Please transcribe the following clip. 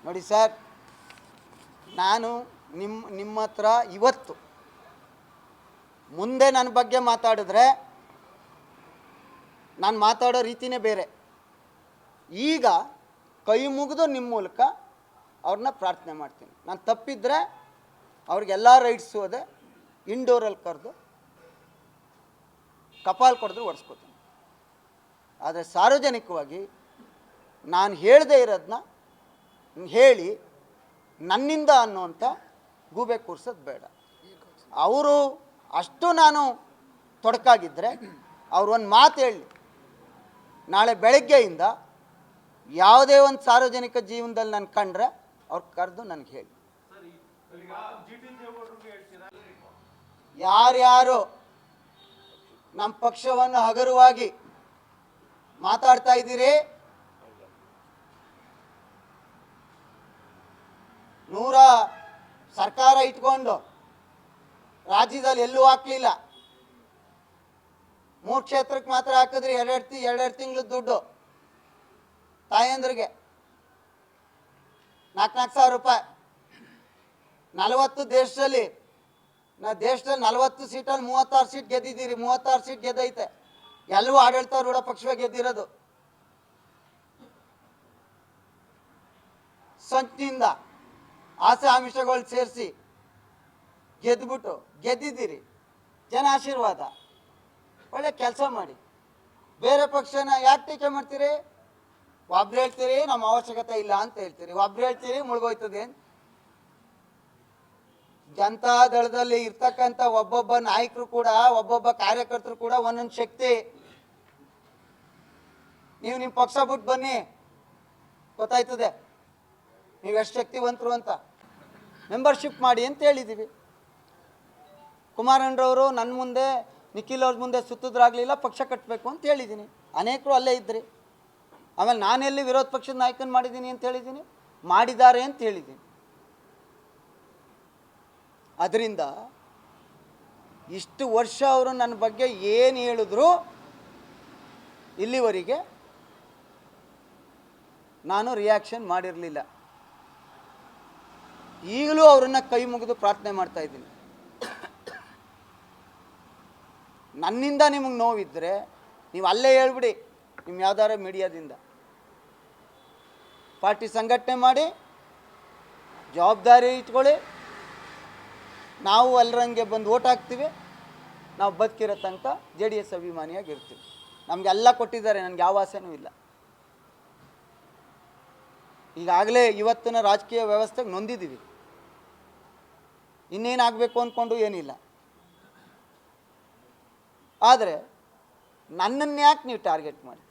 ನೋಡಿ ಸರ್, ನಾನು ನಿಮ್ಮ ಹತ್ರ ಇವತ್ತು ಮುಂದೆ ನನ್ನ ಬಗ್ಗೆ ಮಾತಾಡಿದ್ರೆ ನಾನು ಮಾತಾಡೋ ರೀತಿನೇ ಬೇರೆ. ಈಗ ಕೈ ಮುಗಿದು ನಿಮ್ಮ ಮೂಲಕ ಅವ್ರನ್ನ ಪ್ರಾರ್ಥನೆ ಮಾಡ್ತೀನಿ. ನಾನು ತಪ್ಪಿದ್ರೆ ಅವ್ರಿಗೆಲ್ಲ ರೈಟ್ಸು ಅದೇ ಇಂಡೋರಲ್ಲಿ ಕರೆದು ಕಪಾಲ್ ಕೊಡಿದ್ರು ಒಡಿಸ್ಕೋತೀನಿ. ಆದರೆ ಸಾರ್ವಜನಿಕವಾಗಿ ನಾನು ಹೇಳದೇ ಇರೋದನ್ನ ಹೇಳಿ ನನ್ನಿಂದ ಅನ್ನುವಂಥ ಗೂಬೆ ಕೂರ್ಸೋದು ಬೇಡ. ಅವರು ಅಷ್ಟು ನಾನು ತೊಡಕಾಗಿದ್ದರೆ ಅವ್ರು ಒಂದು ಮಾತು ಹೇಳಿ, ನಾಳೆ ಬೆಳಗ್ಗೆಯಿಂದ ಯಾವುದೇ ಒಂದು ಸಾರ್ವಜನಿಕ ಜೀವನದಲ್ಲಿ ನಾನು ಕಂಡ್ರೆ ಅವ್ರು ಕರೆದು ನನಗೆ ಹೇಳಿ. ಯಾರ್ಯಾರು ನಮ್ಮ ಪಕ್ಷವನ್ನು ಹಗುರವಾಗಿ ಮಾತಾಡ್ತಾ ಇದ್ದೀರಿ, 100 ಸರ್ಕಾರ ಇಟ್ಕೊಂಡು ರಾಜ್ಯದಲ್ಲಿ ಎಲ್ಲೂ ಹಾಕಲಿಲ್ಲ. 3 ಕ್ಷೇತ್ರಕ್ಕೆ ಮಾತ್ರ ಹಾಕಿದ್ರಿ. 2 ತಿಂಗಳು ದುಡ್ಡು ತಾಯಂದ್ರಿಗೆ 4,4 ಸಾವಿರ ರೂಪಾಯಿ. 40 ದೇಶದಲ್ಲಿ 40 ಸೀಟಲ್ಲಿ 36 ಸೀಟ್ ಗೆದ್ದಿದ್ದೀರಿ. 36 ಸೀಟ್ ಗೆದ್ದೈತೆ. ಎಲ್ಲವೂ ಆಡಳಿತಾರೂಢ ಪಕ್ಷವೇ ಗೆದ್ದಿರೋದು. ಸಂಚಿನಿಂದ ಆಸೆ ಆಮಿಷಗಳು ಸೇರಿಸಿ ಗೆದ್ದಿದ್ದೀರಿ. ಜನ ಆಶೀರ್ವಾದ. ಒಳ್ಳೆ ಕೆಲಸ ಮಾಡಿ. ಬೇರೆ ಪಕ್ಷನ ಯಾಕೆ ಟೀಕೆ ಮಾಡ್ತೀರಿ? ಒಬ್ರು ಹೇಳ್ತೀರಿ ನಮ್ಮ ಅವಶ್ಯಕತೆ ಇಲ್ಲ ಅಂತ ಹೇಳ್ತೀರಿ, ಒಬ್ರು ಹೇಳ್ತೀರಿ ಮುಳುಗೋಯ್ತದೆ. ಜನತಾ ದಳದಲ್ಲಿ ಇರ್ತಕ್ಕಂಥ ಒಬ್ಬೊಬ್ಬ ನಾಯಕರು ಕೂಡ, ಒಬ್ಬೊಬ್ಬ ಕಾರ್ಯಕರ್ತರು ಕೂಡ ಒಂದೊಂದು ಶಕ್ತಿ. ನೀವು ನಿಮ್ಮ ಪಕ್ಷ ಬಿಟ್ಟು ಬನ್ನಿ, ಗೊತ್ತಾಯ್ತದೆ ನೀವು ಎಷ್ಟು ಶಕ್ತಿವಂತರು ಅಂತ. ಮೆಂಬರ್ಶಿಪ್ ಮಾಡಿ ಅಂತ ಹೇಳಿದ್ದೀವಿ. ಕುಮಾರಣ್ಣರವರು ನನ್ನ ಮುಂದೆ, ನಿಖಿಲ್ ಅವ್ರ ಮುಂದೆ ಸುತ್ತಿದ್ರಾಗಲಿಲ್ಲ, ಪಕ್ಷ ಕಟ್ಟಬೇಕು ಅಂತ ಹೇಳಿದ್ದೀನಿ. ಅನೇಕರು ಅಲ್ಲೇ ಇದ್ರಿ. ಆಮೇಲೆ ನಾನೆಲ್ಲಿ ವಿರೋಧ ಪಕ್ಷದ ನಾಯಕನ ಮಾಡಿದ್ದೀನಿ ಅಂತ ಹೇಳಿದ್ದೀನಿ, ಮಾಡಿದ್ದಾರೆ ಅಂತ ಹೇಳಿದ್ದೀನಿ. ಅದರಿಂದ ಇಷ್ಟು ವರ್ಷ ಅವರು ನನ್ನ ಬಗ್ಗೆ ಏನು ಹೇಳಿದ್ರು ಇಲ್ಲಿವರೆಗೆ ನಾನು ರಿಯಾಕ್ಷನ್ ಮಾಡಿರಲಿಲ್ಲ. ಈಗಲೂ ಅವರನ್ನು ಕೈ ಮುಗಿದು ಪ್ರಾರ್ಥನೆ ಮಾಡ್ತಾ ಇದ್ದೀನಿ. ನನ್ನಿಂದ ನಿಮಗೆ ನೋವಿದ್ದರೆ ನೀವು ಅಲ್ಲೇ ಹೇಳ್ಬಿಡಿ, ನಿಮ್ಮ ಯಾವ್ದಾರ ಮೀಡಿಯಾದಿಂದ. ಪಾರ್ಟಿ ಸಂಘಟನೆ ಮಾಡಿ, ಜವಾಬ್ದಾರಿ ಇಟ್ಕೊಳ್ಳಿ. ನಾವು ಎಲ್ಲರಂಗೆ ಬಂದು ಓಟ್ ಹಾಕ್ತೀವಿ. ನಾವು ಬದುಕಿರೋ ತನಕ JDS ಅಭಿಮಾನಿಯಾಗಿರ್ತೀವಿ. ನಮಗೆಲ್ಲ ಕೊಟ್ಟಿದ್ದಾರೆ, ನನಗೆ ಯಾವ ಆಸೆನೂ ಇಲ್ಲ. ಈಗಾಗಲೇ ಇವತ್ತಿನ ರಾಜಕೀಯ ವ್ಯವಸ್ಥೆಗೆ ನೊಂದಿದ್ದೀವಿ. ಇನ್ನೇನಾಗಬೇಕು ಅಂದ್ಕೊಂಡು ಏನಿಲ್ಲ. ಆದರೆ ನನ್ನನ್ನು ಯಾಕೆ ನೀವು ಟಾರ್ಗೆಟ್ ಮಾಡಿ?